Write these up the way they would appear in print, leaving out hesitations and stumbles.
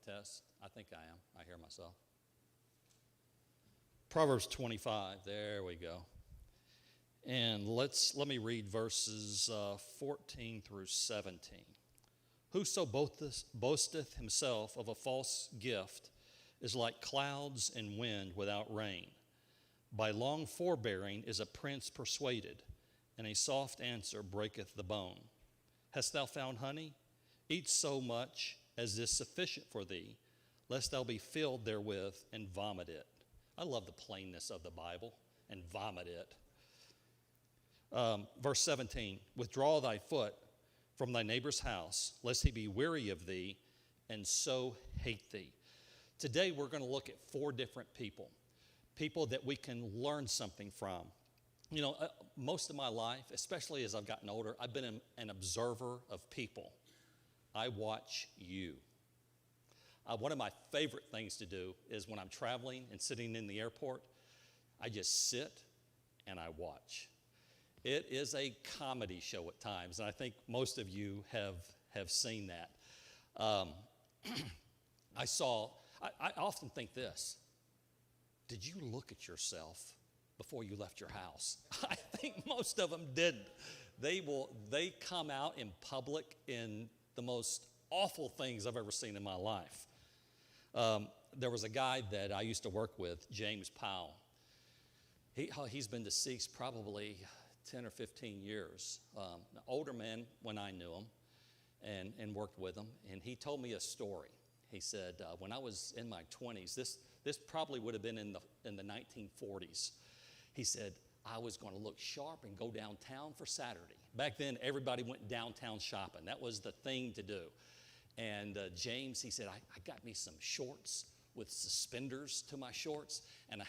Test. I think I am. I hear myself. Proverbs 25. There we go. And let me read verses 14 through 17. Whoso boasteth himself of a false gift is like clouds and wind without rain. By long forbearing is a prince persuaded, and a soft answer breaketh the bone. Hast thou found honey? Eat so much as is sufficient for thee, lest thou be filled therewith and vomit it. I love the plainness of the Bible, and vomit it. Verse 17, withdraw thy foot from thy neighbor's house, lest he be weary of thee, and so hate thee. Today we're going to look at 4 different people that we can learn something from. You know, most of my life, especially as I've gotten older, I've been an observer of people. I watch you. One of my favorite things to do is when I'm traveling and sitting in the airport, I just sit and I watch. It is a comedy show at times, and I think most of you have seen that. I often think this: did you look at yourself before you left your house? I think most of them didn't. They come out in public in the most awful things I've ever seen in my life. There was a guy that I used to work with, James Powell. He's been deceased probably 10 or 15 years. An older man when I knew him and worked with him. And he told me a story. He said, when I was in my 20s, this probably would have been in the 1940s. He said, I was going to look sharp and go downtown for Saturday. Back then, everybody went downtown shopping. That was the thing to do. And James, he said, I got me some shorts with suspenders to my shorts, and I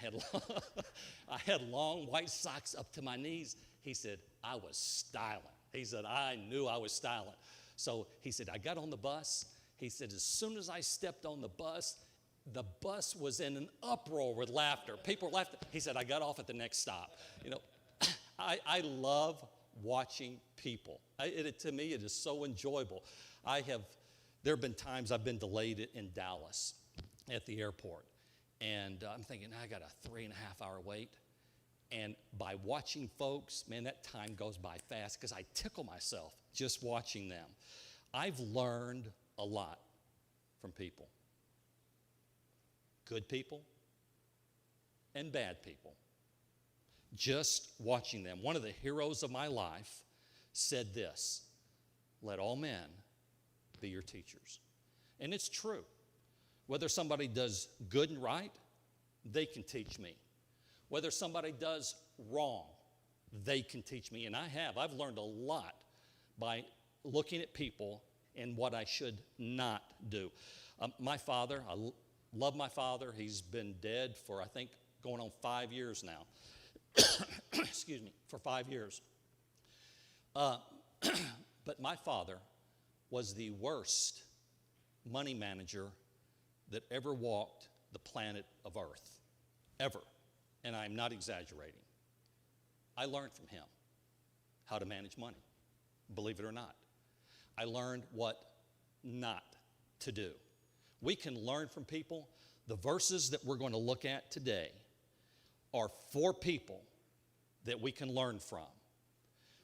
had long white socks up to my knees. He said, I was styling. He said, I knew I was styling. So he said, I got on the bus. He said, as soon as I stepped on the bus was in an uproar with laughter. People were laughing. He said, I got off at the next stop. You know, I love watching people. To me, it is so enjoyable. There have been times I've been delayed in Dallas at the airport, and I'm thinking, I got a 3.5-hour wait. And by watching folks, man, that time goes by fast because I tickle myself just watching them. I've learned a lot from people. Good people and bad people. Just watching them. One of the heroes of my life said this: let all men be your teachers. And it's true. Whether somebody does good and right, they can teach me. Whether somebody does wrong, they can teach me. And I've learned a lot by looking at people and what I should not do. My father, I love my father. He's been dead for, I think, going on 5 years now. Excuse me, for 5 years. But my father was the worst money manager that ever walked the planet of Earth, ever. And I'm not exaggerating. I learned from him how to manage money, believe it or not. I learned what not to do. We can learn from people. The verses that we're going to look at today are 4 people that we can learn from,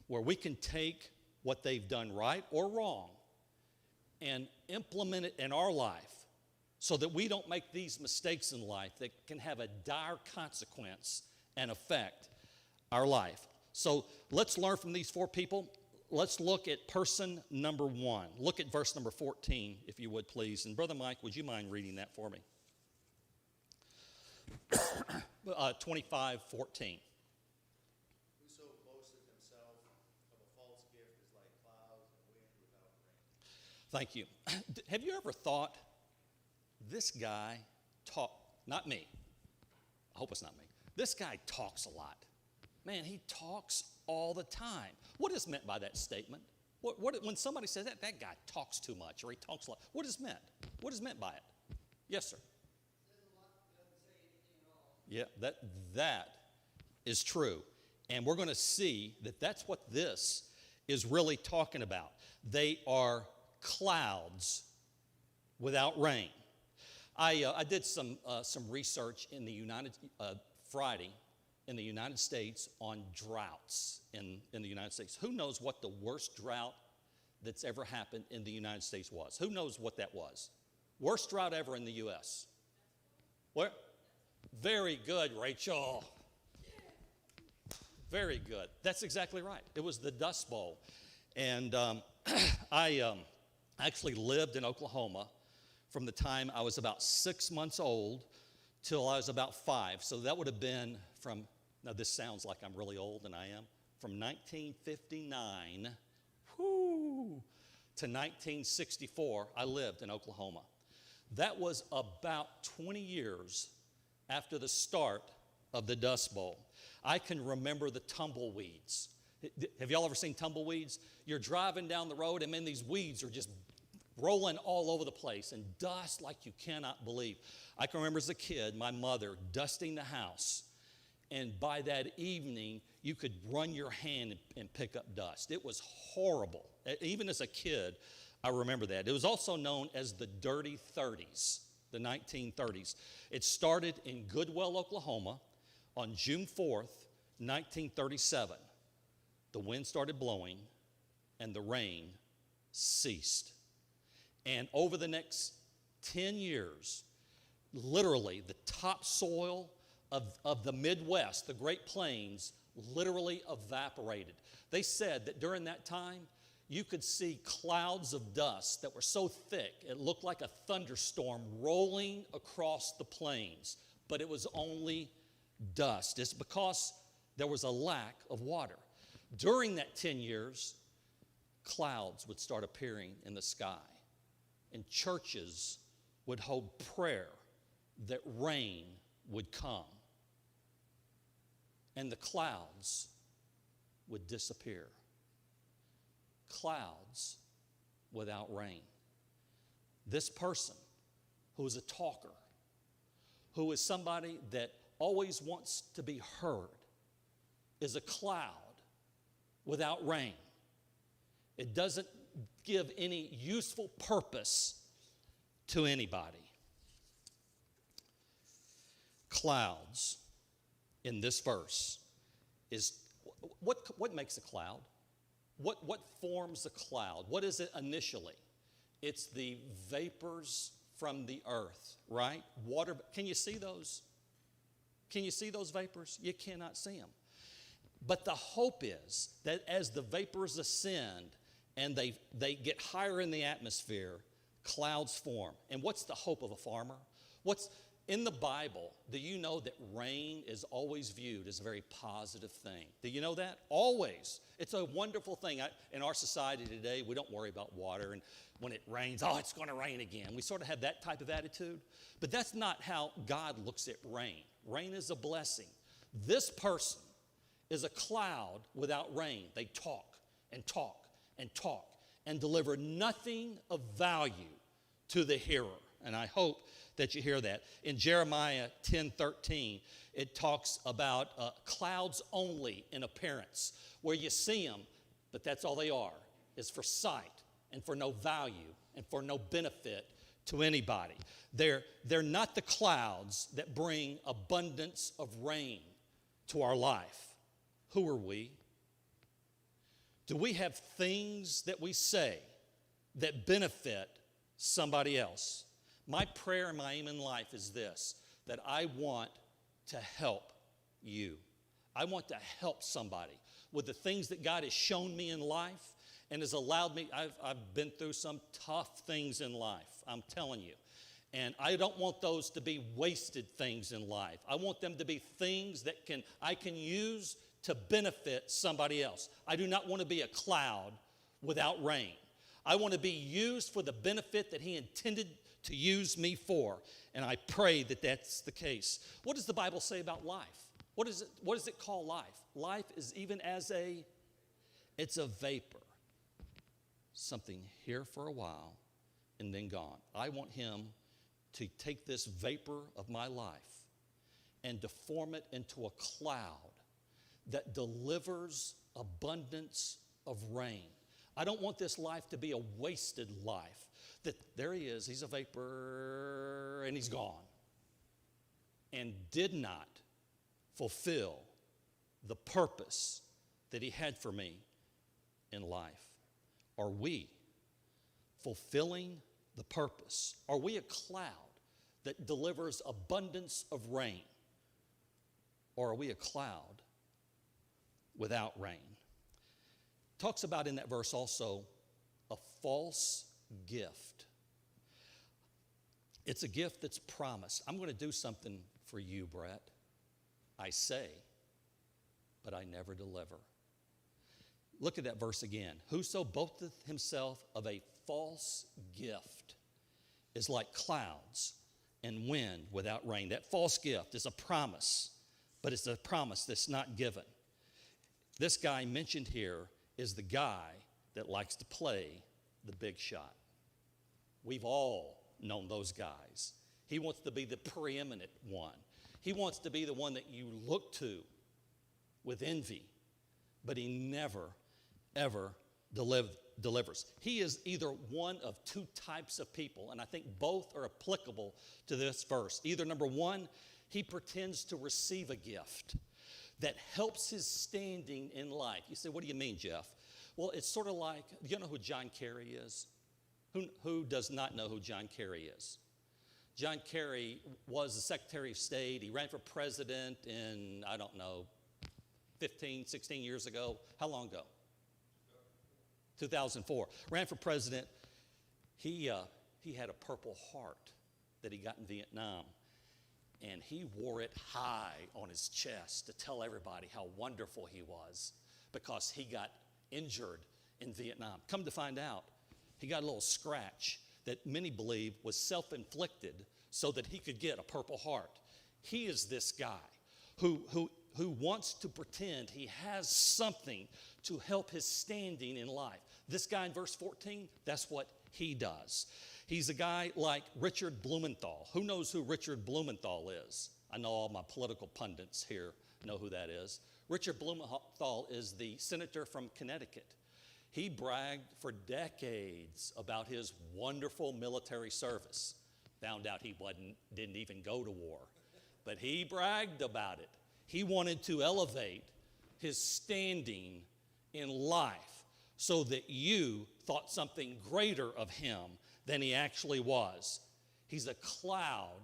where we can take what they've done right or wrong and implement it in our life so that we don't make these mistakes in life that can have a dire consequence and affect our life. So let's learn from these 4 people. Let's look at person number 1. Look at verse number 14, if you would, please. And Brother Mike, would you mind reading that for me? 25:14. Whoso boasteth himself of a false gift is like clouds and wind without rain. Thank you. Have you ever thought, this guy not me. I hope it's not me. This guy talks a lot. Man, he talks all the time. What is meant by that statement? When somebody says that guy talks too much or he talks a lot, what is meant? What is meant by it? Yes, sir. Yeah, that is true. And we're going to see that that's what this is really talking about. They are clouds without rain. I did some research in the Friday in the United States on droughts in the United States. Who knows what the worst drought that's ever happened in the United States was? Who knows what that was? Worst drought ever in the U.S. Where? Very good, Rachel. Very good. That's exactly right. It was the Dust Bowl. And I actually lived in Oklahoma from the time I was about 6 months old till I was about 5. So that would have been from, now this sounds like I'm really old, and I am, from 1959 to 1964, I lived in Oklahoma. That was about 20 years after the start of the Dust Bowl. I can remember the tumbleweeds. Have y'all ever seen tumbleweeds? You're driving down the road, and then these weeds are just rolling all over the place, and dust like you cannot believe. I can remember as a kid, my mother dusting the house, and by that evening, you could run your hand and pick up dust. It was horrible. Even as a kid, I remember that. It was also known as the Dirty 30s, the 1930s. It started in Goodwell, Oklahoma on June 4th, 1937. The wind started blowing, and the rain ceased. And over the next 10 years, literally the topsoil of the Midwest, the Great Plains, literally evaporated. They said that during that time, you could see clouds of dust that were so thick, it looked like a thunderstorm rolling across the plains. But it was only dust. It's because there was a lack of water. During that 10 years, clouds would start appearing in the sky, and churches would hold prayer that rain would come, and the clouds would disappear. Clouds without rain. This person who is a talker, who is somebody that always wants to be heard, is a cloud without rain. It doesn't give any useful purpose to anybody. Clouds in this verse is what makes a cloud? What forms a cloud? What is it initially? It's the vapors from the earth, right? Water. Can you see those? Can you see those vapors? You cannot see them. But the hope is that as the vapors ascend and they get higher in the atmosphere, clouds form. And what's the hope of a farmer? What's in the Bible, do you know that rain is always viewed as a very positive thing? Do you know that? Always. It's a wonderful thing. In our society today, we don't worry about water, and when it rains, oh, it's going to rain again. We sort of have that type of attitude. But that's not how God looks at rain. Rain is a blessing. This person is a cloud without rain. They talk and talk and talk and deliver nothing of value to the hearer. And I hope that you hear that. In Jeremiah 10:13, it talks about clouds only in appearance, where you see them, but that's all they are, is for sight and for no value and for no benefit to anybody. They're not the clouds that bring abundance of rain to our life. Who are we? Do we have things that we say that benefit somebody else? My prayer and my aim in life is this, that I want to help you. I want to help somebody with the things that God has shown me in life and has allowed me. I've been through some tough things in life, I'm telling you. And I don't want those to be wasted things in life. I want them to be things that I can use to benefit somebody else. I do not want to be a cloud without rain. I want to be used for the benefit that He intended to use me for. And I pray that that's the case. What does the Bible say about life? What does it call life? Life is even as it's a vapor. Something here for a while and then gone. I want Him to take this vapor of my life and to form it into a cloud that delivers abundance of rain. I don't want this life to be a wasted life that there he is, he's a vapor, and he's gone, and did not fulfill the purpose that he had for me in life? Are we fulfilling the purpose? Are we a cloud that delivers abundance of rain? Or are we a cloud without rain? Talks about in that verse also a false gift. It's a gift that's promised. I'm going to do something for you, Brett. I say, but I never deliver. Look at that verse again. Whoso boasteth himself of a false gift is like clouds and wind without rain. That false gift is a promise, but it's a promise that's not given. This guy mentioned here is the guy that likes to play the big shot. We've all known those guys. He wants to be the preeminent one. He wants to be the one that you look to with envy, but he never, ever delivers. He is either one of two types of people, and I think both are applicable to this verse. Either number one, he pretends to receive a gift that helps his standing in life. You say, what do you mean, Jeff? Well, it's sort of like, you know who John Kerry is? Who does not know who John Kerry is? John Kerry was the Secretary of State. He ran for president in, 15, 16 years ago. How long ago? 2004. Ran for president. He had a Purple Heart that he got in Vietnam. And he wore it high on his chest to tell everybody how wonderful he was because he got injured in Vietnam. Come to find out, he got a little scratch that many believe was self-inflicted so that he could get a Purple Heart. He is this guy who wants to pretend he has something to help his standing in life. This guy in verse 14, that's what he does. He's a guy like Richard Blumenthal. Who knows who Richard Blumenthal is? I know all my political pundits here know who that is. Richard Blumenthal is the senator from Connecticut. He bragged for decades about his wonderful military service. Found out he didn't even go to war. But he bragged about it. He wanted to elevate his standing in life so that you thought something greater of him than he actually was. He's a cloud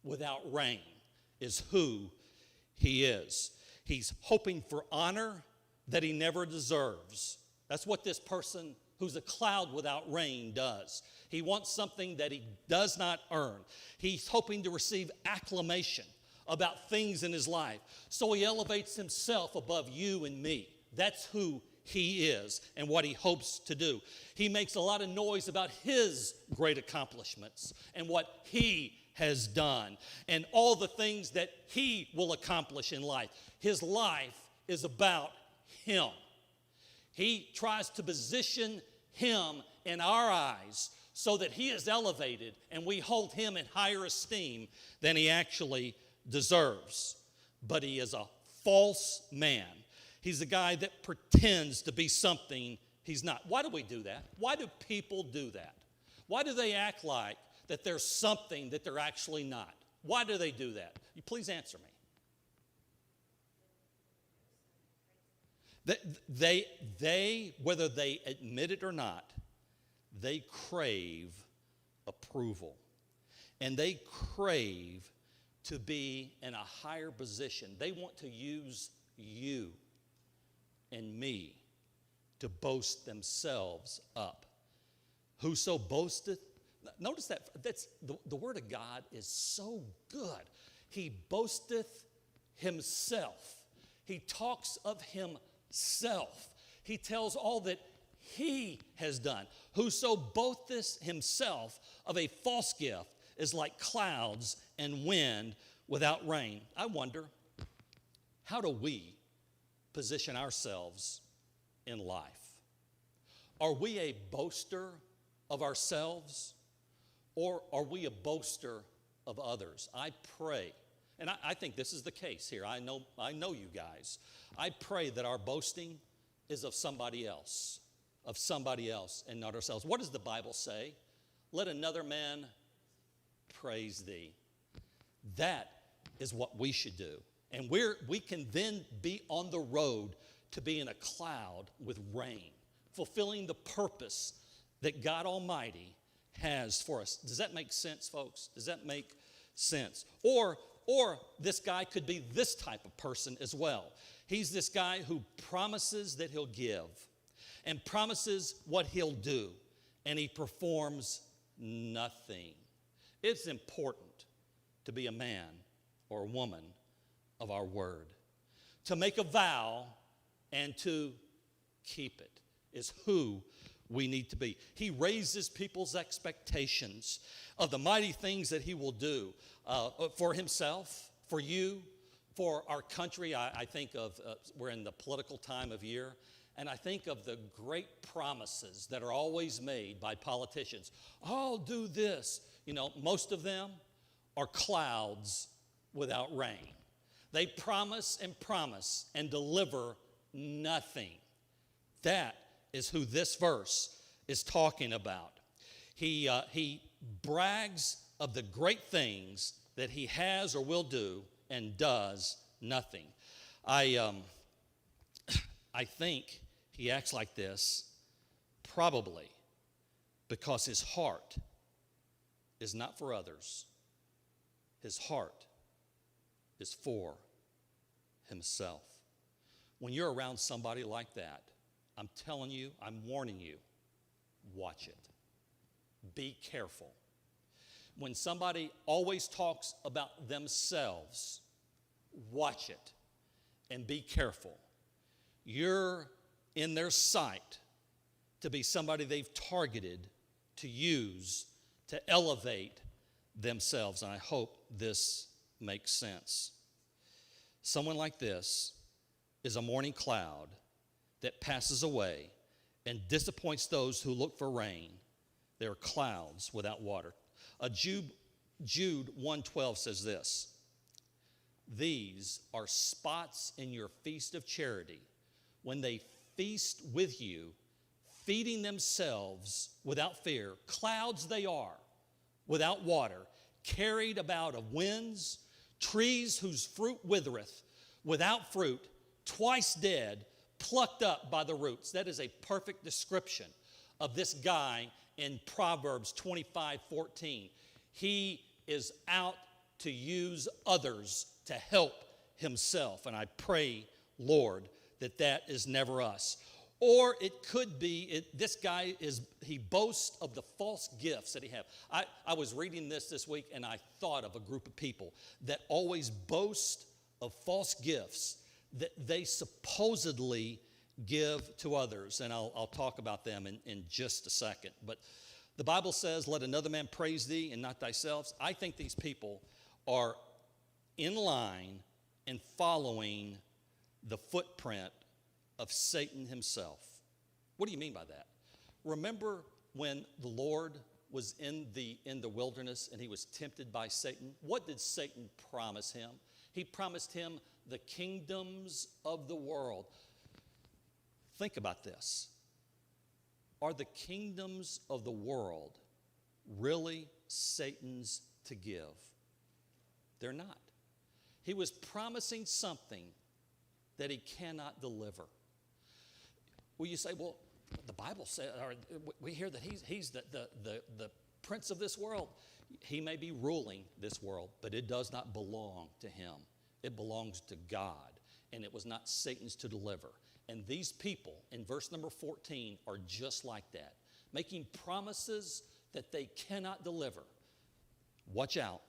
without rain is who he is. He's hoping for honor that he never deserves. That's what this person who's a cloud without rain does. He wants something that he does not earn. He's hoping to receive acclamation about things in his life. So he elevates himself above you and me. That's who he is and what he hopes to do. He makes a lot of noise about his great accomplishments and what he has done and all the things that he will accomplish in life. His life is about him. He tries to position him in our eyes so that he is elevated and we hold him in higher esteem than he actually deserves. But he is a false man. He's a guy that pretends to be something he's not. Why do we do that? Why do people do that? Why do they act like that there's something that they're actually not? Why do they do that? You please answer me. They, whether they admit it or not, they crave approval. And they crave to be in a higher position. They want to use you and me to boast themselves up. Whoso boasteth, notice that's the word of God is so good. He boasteth himself. He talks of himself. He tells all that he has done. Whoso boasteth himself of a false gift is like clouds and wind without rain. I wonder, how do we position ourselves in life? Are we a boaster of ourselves, or are we a boaster of others? I pray, and I think this is the case here. I know you guys. I pray that our boasting is of somebody else and not ourselves. What does the Bible say? let another man praise thee. That is what we should do. And we can then be on the road to be in a cloud with rain, fulfilling the purpose that God Almighty has for us. Does that make sense, folks? Does that make sense? Or this guy could be this type of person as well. He's this guy who promises that he'll give and promises what he'll do, and he performs nothing. It's important to be a man or a woman of our word. To make a vow and to keep it is who we need to be. He raises people's expectations of the mighty things that he will do for himself, for you, for our country. I think of, we're in the political time of year, and I think of the great promises that are always made by politicians. I'll do this. You know, most of them are clouds without rain. They promise and deliver nothing. That is who this verse is talking about. He brags of the great things that he has or will do and does nothing. I think he acts like this probably because his heart is not for others. His heart is for himself. When you're around somebody like that, I'm telling you, I'm warning you, watch it. Be careful. When somebody always talks about themselves, watch it and be careful. You're in their sight to be somebody they've targeted to use to elevate themselves. And I hope this makes sense. Someone like this is a morning cloud that passes away and disappoints those who look for rain. They are clouds without water. Jude 1:12 says this: these are spots in your feast of charity when they feast with you, feeding themselves without fear. Clouds they are without water, carried about of winds, trees whose fruit withereth, without fruit, twice dead, plucked up by the roots. That is a perfect description of this guy in Proverbs 25:14. He is out to use others to help himself. And I pray, Lord, that is never us. Or it could be, this guy he boasts of the false gifts that he have. I was reading this week, and I thought of a group of people that always boast of false gifts that they supposedly give to others. And I'll talk about them in just a second. But the Bible says, let another man praise thee and not thyself. I think these people are in line and following the footprint of Satan himself. What do you mean by that? Remember when the Lord was in the wilderness and he was tempted by Satan? What did Satan promise him? He promised him the kingdoms of the world. Think about this. Are the kingdoms of the world really Satan's to give? They're not. He was promising something that he cannot deliver. Well, you say, well, the Bible says, or we hear that he's the prince of this world. He may be ruling this world, but it does not belong to him. It belongs to God, and it was not Satan's to deliver. And these people in verse number 14 are just like that, making promises that they cannot deliver. Watch out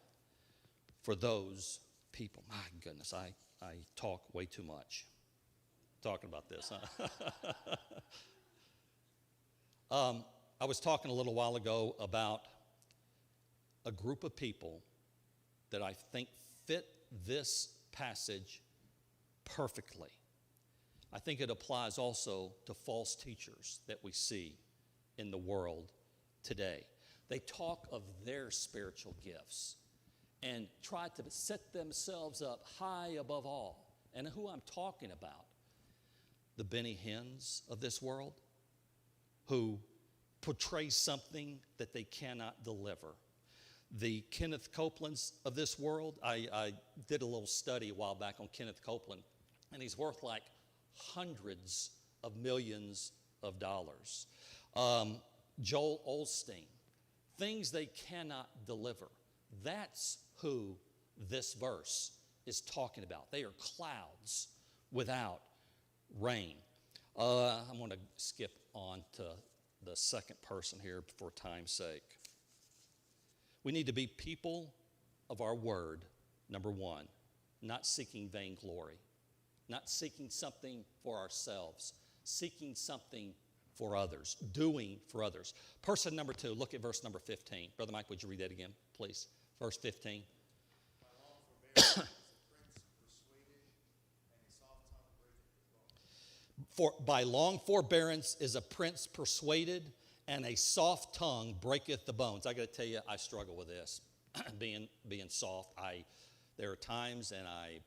for those people. My goodness, I talk way too much talking about this, huh? I was talking a little while ago about a group of people that I think fit this passage perfectly. I think it applies also to false teachers that we see in the world today. They talk of their spiritual gifts and try to set themselves up high above all. And who I'm talking about, the Benny Hinns of this world, who portray something that they cannot deliver. The Kenneth Copelands of this world, I did a little study a while back on Kenneth Copeland, and he's worth like hundreds of millions of dollars. Joel Osteen, things they cannot deliver. That's who this verse is talking about. They are clouds without rain. I'm going to skip on to the second person here for time's sake. We need to be people of our word, number one, not seeking vainglory, not seeking something for ourselves, seeking something for others, doing for others. Person number two, look at verse number 15. Brother Mike, would you read that again, please? Verse 15. By long forbearance is a prince persuaded, and a soft tongue breaketh the bones. I got to tell you, I struggle with this, being soft. There are times, and I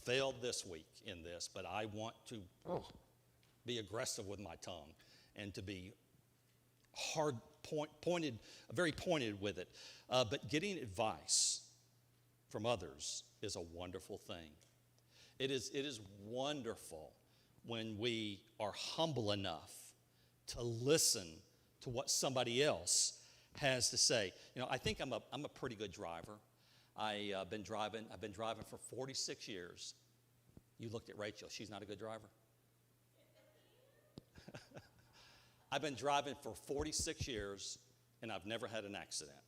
failed this week in this, but I want to be aggressive with my tongue and to be very pointed with it. But getting advice from others is a wonderful thing. It is wonderful when we are humble enough to listen to what somebody else has to say. You know, I think I'm a pretty good driver. I've been driving for 46 years. You looked at Rachel. She's not a good driver. I've been driving for 46 years, and I've never had an accident.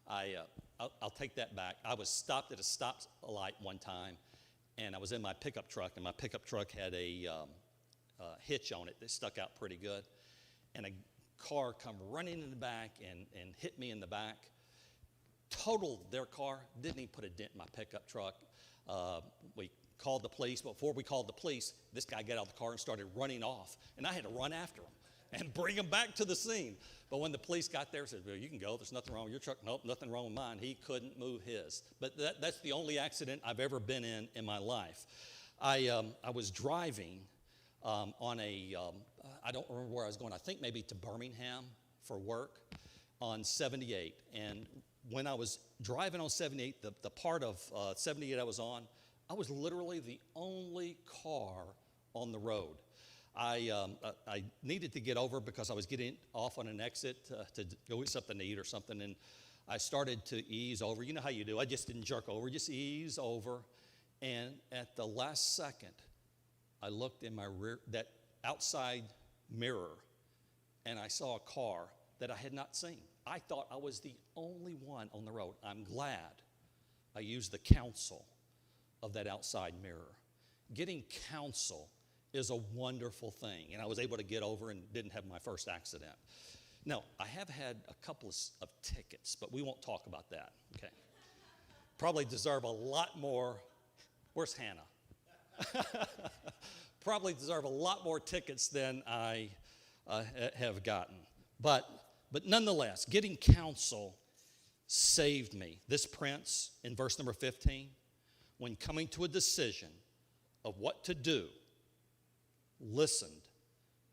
I'll take that back. I was stopped at a stoplight one time, and I was in my pickup truck, and my pickup truck had a hitch on it that stuck out pretty good. And a car come running in the back and hit me in the back. Totaled their car, didn't even put a dent in my pickup truck. We called the police. Before we called the police, this guy got out of the car and started running off. And I had to run after him and bring him back to the scene. But when the police got there, said, well, you can go. There's nothing wrong with your truck. Nope, nothing wrong with mine. He couldn't move his. But that's the only accident I've ever been in my life. I was driving on I don't remember where I was going. I think maybe to Birmingham for work on 78. And when I was driving on 78, the part of 78 I was on, I was literally the only car on the road. I needed to get over because I was getting off on an exit to go get something to eat or something, and I started to ease over. You know how you do. I just didn't jerk over, just ease over. And at the last second, I looked in my that outside mirror, and I saw a car that I had not seen. I thought I was the only one on the road. I'm glad I used the counsel of that outside mirror. Getting counsel is a wonderful thing, and I was able to get over and didn't have my first accident. Now, I have had a couple of tickets, but we won't talk about that, okay? Probably deserve a lot more. Where's Hannah? Probably deserve a lot more tickets than I have gotten. But nonetheless, getting counsel saved me. This prince, in verse number 15, when coming to a decision of what to do, listened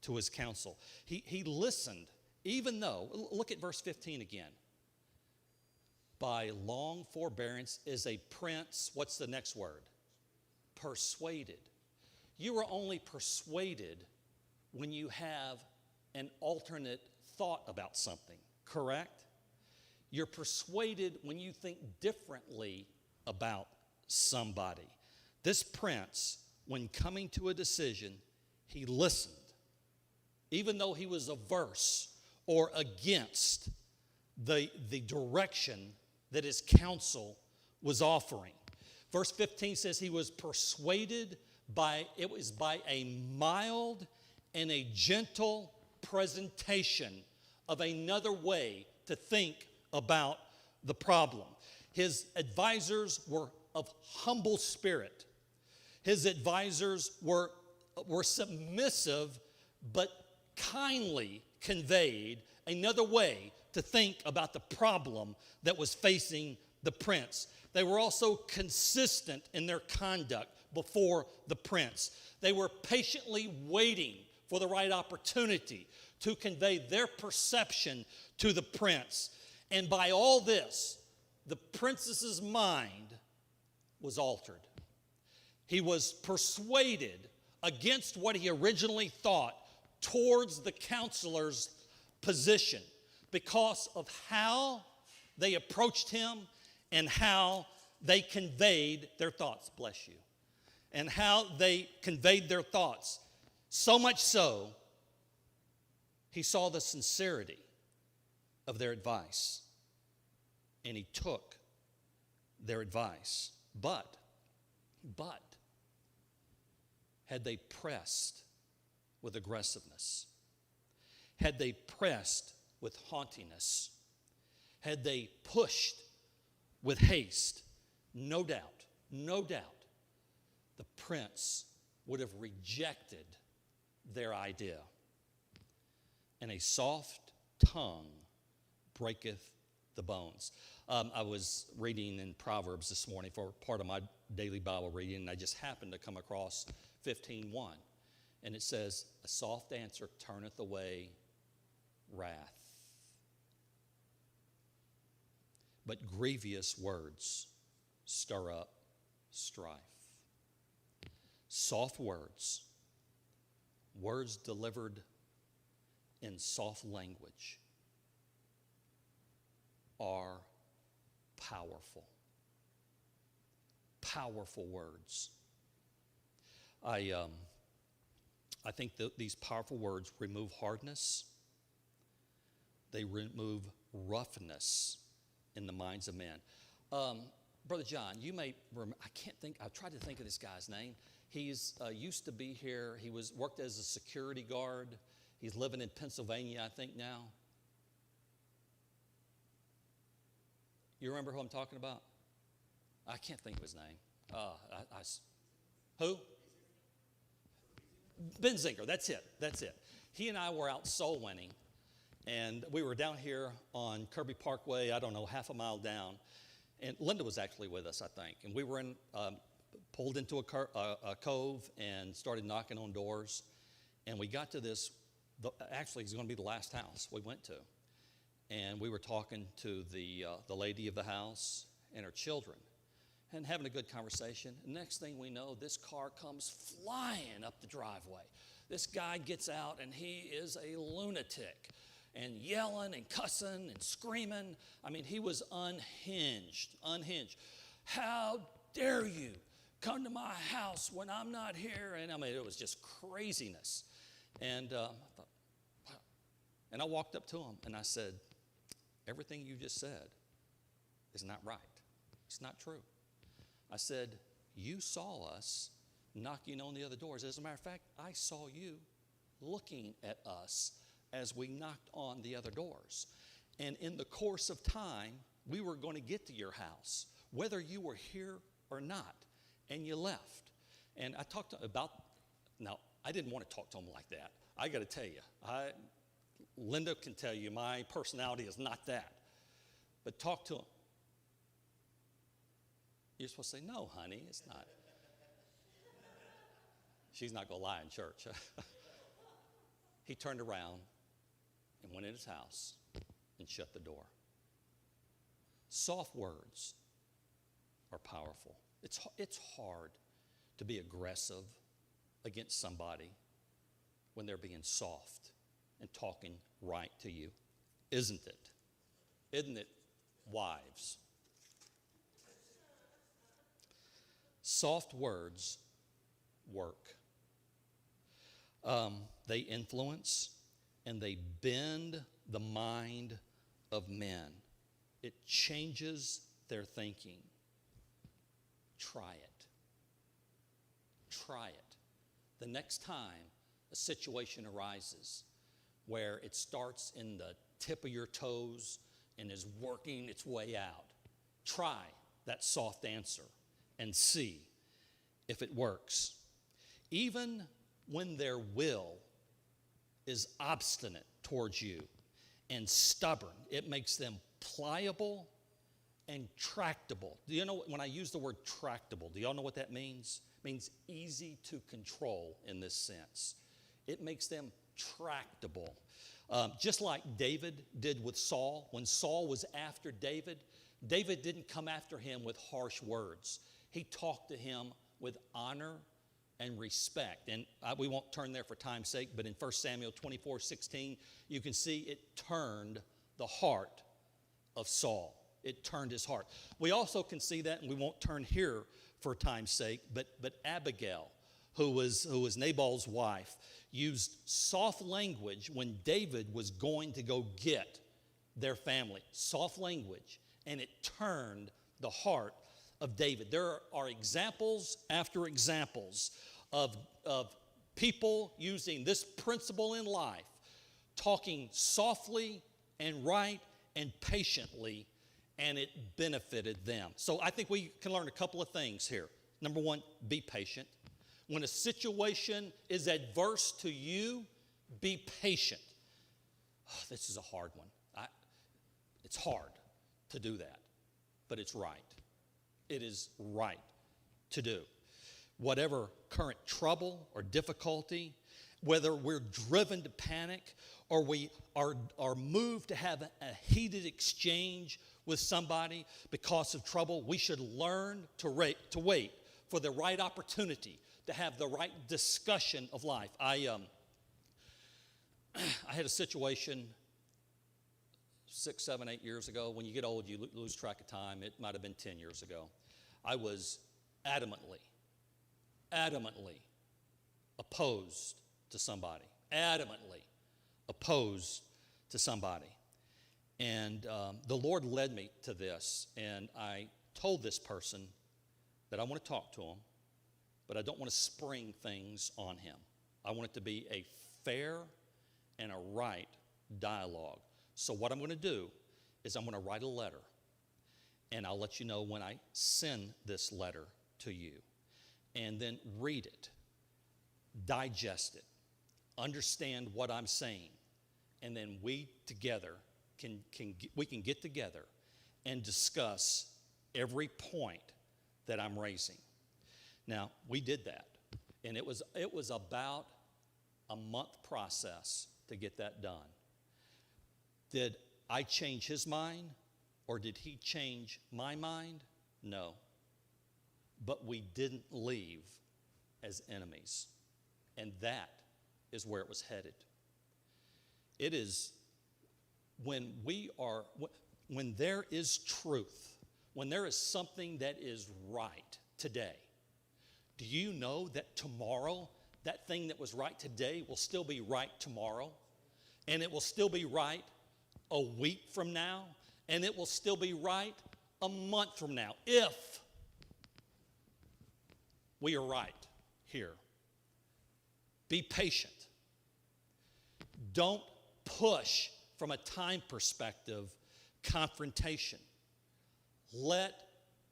to his counsel. He listened, even though, look at verse 15 again. By long forbearance is a prince, what's the next word? Persuaded. You are only persuaded when you have an alternate thought about something, correct? You're persuaded when you think differently about somebody. This prince, when coming to a decision, he listened, even though he was averse or against the direction that his counsel was offering. Verse 15 says he was persuaded by a mild and a gentle presentation of another way to think about the problem. His advisors were of humble spirit. His advisors were submissive, but kindly conveyed another way to think about the problem that was facing the prince. They were also consistent in their conduct before the prince. They were patiently waiting for the right opportunity to convey their perception to the prince. And by all this, the prince's mind was altered. He was persuaded against what he originally thought towards the counselor's position because of how they approached him and how they conveyed their thoughts. Bless you. And how they conveyed their thoughts. So much so, he saw the sincerity of their advice. And he took their advice. But, had they pressed with aggressiveness, had they pressed with haughtiness, had they pushed with haste, no doubt, the prince would have rejected their idea. And a soft tongue breaketh the bones. I was reading in Proverbs this morning for part of my daily Bible reading, and I just happened to come across 15:1. And it says, a soft answer turneth away wrath, but grievous words stir up strife. Soft words, words delivered in soft language, are powerful. Powerful words. I think that these powerful words remove hardness. They remove roughness in the minds of men. Brother John, you may remember, I tried to think of this guy's name. He's used to be here. He worked as a security guard. He's living in Pennsylvania, I think, now. You remember who I'm talking about? I can't think of his name. Who? Ben Zinker, that's it. He and I were out soul winning, and we were down here on Kirby Parkway, I don't know, half a mile down, and Linda was actually with us, I think, and we were pulled into a cove and started knocking on doors, and we got to this, actually it's going to be the last house we went to, and we were talking to the lady of the house and her children, and having a good conversation. And next thing we know, this car comes flying up the driveway. This guy gets out, and he is a lunatic, and yelling and cussing and screaming. I mean, he was unhinged. How dare you come to my house when I'm not here? And I mean, it was just craziness. And I thought, wow. And I walked up to him, and I said, everything you just said is not right. It's not true. I said, you saw us knocking on the other doors. As a matter of fact, I saw you looking at us as we knocked on the other doors. And in the course of time, we were going to get to your house, whether you were here or not. And you left. And I talked now, I didn't want to talk to him like that. I got to tell you, Linda can tell you my personality is not that. But talk to him. You're supposed to say, no, honey, it's not. She's not going to lie in church. He turned around and went in his house and shut the door. Soft words are powerful. It's hard to be aggressive against somebody when they're being soft and talking right to you, isn't it? Isn't it, wives? Soft words work. They influence and they bend the mind of men. It changes their thinking. Try it. Try it. The next time a situation arises where it starts in the tip of your toes and is working its way out, try that soft answer and see if it works. Even when their will is obstinate towards you and stubborn, it makes them pliable and tractable. Do you know, when I use the word tractable, do y'all know what that means? It means easy to control in this sense. It makes them tractable. Just like David did with Saul. When Saul was after David, David didn't come after him with harsh words. He talked to him with honor and respect. And we won't turn there for time's sake, but in 1 Samuel 24:16, you can see it turned the heart of Saul. It turned his heart. We also can see that, and we won't turn here for time's sake, but Abigail, who was Nabal's wife, used soft language when David was going to go get their family. Soft language, and it turned the heart of David. There are examples after examples of people using this principle in life, talking softly and right and patiently, and it benefited them. So I think we can learn a couple of things here. Number one, be patient. When a situation is adverse to you, be patient. Oh, this is a hard one. It's hard to do that, but it's right. It is right to do. Whatever current trouble or difficulty, whether we're driven to panic or we are moved to have a heated exchange with somebody because of trouble, we should learn to wait for the right opportunity to have the right discussion of life. I had a situation 6, 7, 8 years ago. When you get old, you lose track of time. It might have been 10 years ago. I was adamantly opposed to somebody. Adamantly opposed to somebody. And the Lord led me to this. And I told this person that I want to talk to him, but I don't want to spring things on him. I want it to be a fair and a right dialogue. So what I'm going to do is I'm going to write a letter, and I'll let you know when I send this letter to you. And then read it, digest it, understand what I'm saying, and then we together can get together and discuss every point that I'm raising. Now, we did that, and it was about a month process to get that done. Did I change his mind, or did he change my mind? No. But we didn't leave as enemies, and that is where it was headed. It is when there is truth, when there is something that is right today. Do you know that tomorrow, that thing that was right today will still be right tomorrow? And it will still be right a week from now? And it will still be right a month from now, if we are right here. Be patient. Don't push from a time perspective confrontation. Let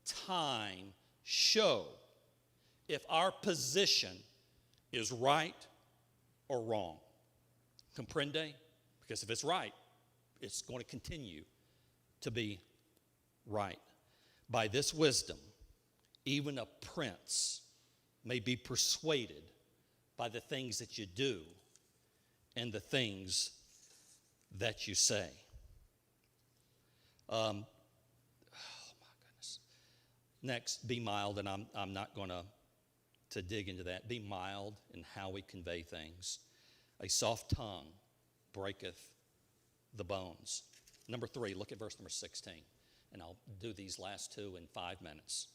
time show if our position is right or wrong. Comprende? Because if it's right, it's going to continue to be right. By this wisdom, even a prince may be persuaded by the things that you do and the things that you say. Oh my goodness. Next, be mild, and I'm not going to dig into that. Be mild in how we convey things. A soft tongue breaketh the bones. Number 3, look at verse number 16, and I'll do these last two in 5 minutes.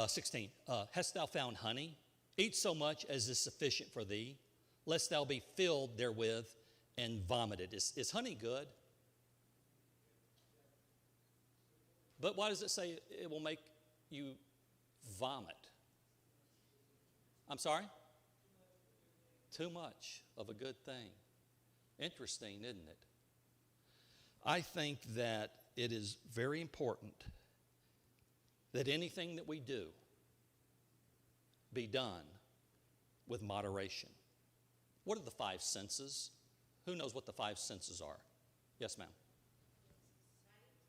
16, hast thou found honey? Eat so much as is sufficient for thee, lest thou be filled therewith and vomited. Is honey good? But why does it say it will make you vomit? I'm sorry? Too much of a good thing. Interesting, isn't it? I think that it is very important that anything that we do be done with moderation. What are the 5 senses? Who knows what the 5 senses are? Yes, ma'am.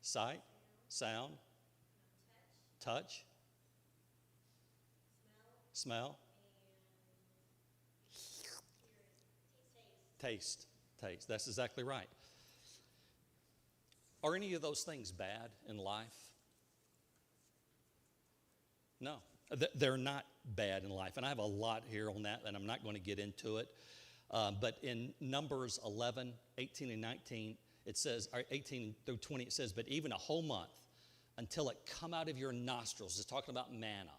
Sight, sound, touch, smell, Taste. That's exactly right. Are any of those things bad in life? No, they're not bad in life. And I have a lot here on that, and I'm not going to get into it. But in Numbers 11, 18 and 19, it says, or 18 through 20, it says, but even a whole month until it come out of your nostrils. It's talking about manna.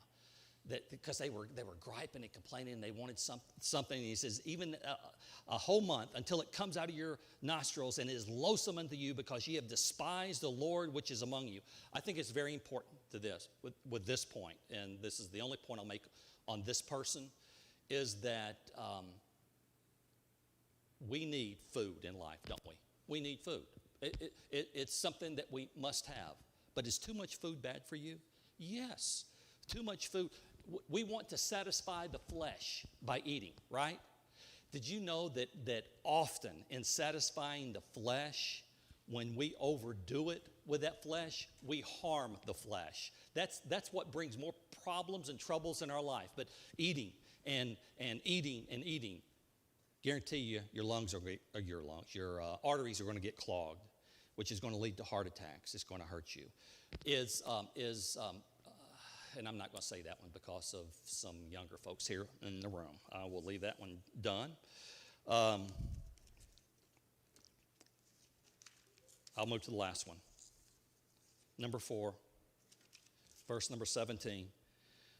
That because they were griping and complaining, they wanted something. And he says, even a whole month until it comes out of your nostrils and is loathsome unto you, because ye have despised the Lord which is among you. I think it's very important to this with this point, and this is the only point I'll make on this person, is that we need food in life, don't we? We need food. It's something that we must have. But is too much food bad for you? Yes. Too much food. We want to satisfy the flesh by eating, right? Did you know that often in satisfying the flesh, when we overdo it with that flesh, we harm the flesh. That's what brings more problems and troubles in our life. But eating and eating and eating, guarantee you your arteries are going to get clogged, which is going to lead to heart attacks. It's going to hurt you. And I'm not going to say that one because of some younger folks here in the room. I will leave that one done. I'll move to the last one. Number 4, verse number 17.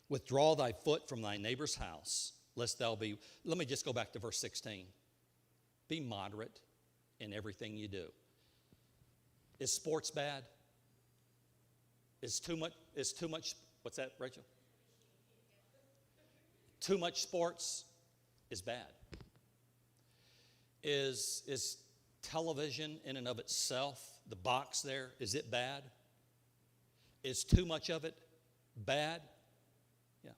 Withdraw thy foot from thy neighbor's house, lest thou be... Let me just go back to verse 16. Be moderate in everything you do. Is sports bad? Is too much... What's that, Rachel? Too much sports is bad. Is television in and of itself, the box there, is it bad? Is too much of it bad? Yeah.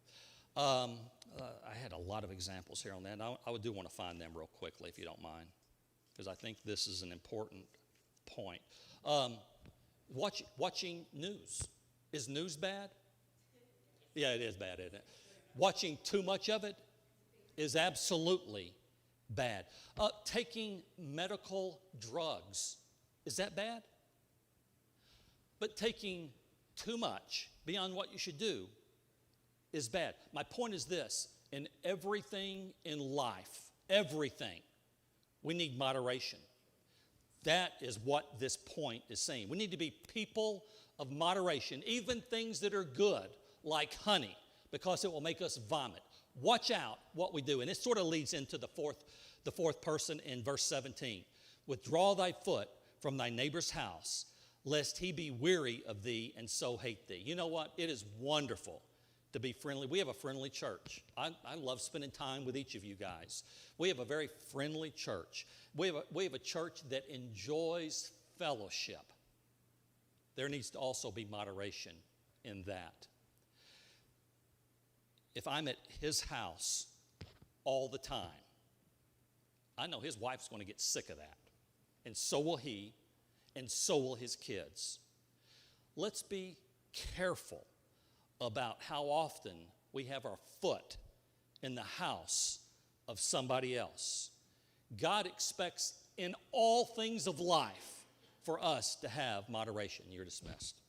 I had a lot of examples here on that. I do want to find them real quickly, if you don't mind, because I think this is an important point. Watching news. Is news bad? Yeah, it is bad, isn't it? Watching too much of it is absolutely bad. Taking medical drugs, is that bad? But taking too much beyond what you should do is bad. My point is this: in everything in life, everything, we need moderation. That is what this point is saying. We need to be people of moderation, even things that are good, like honey, because it will make us vomit. Watch out what we do. And it sort of leads into the fourth person in verse 17. Withdraw thy foot from thy neighbor's house, lest he be weary of thee and so hate thee. You know what? It is wonderful to be friendly. We have a friendly church. I love spending time with each of you guys. We have a very friendly church. We have a church that enjoys fellowship. There needs to also be moderation in that. If I'm at his house all the time, I know his wife's going to get sick of that. And so will he, and so will his kids. Let's be careful about how often we have our foot in the house of somebody else. God expects in all things of life for us to have moderation. You're dismissed.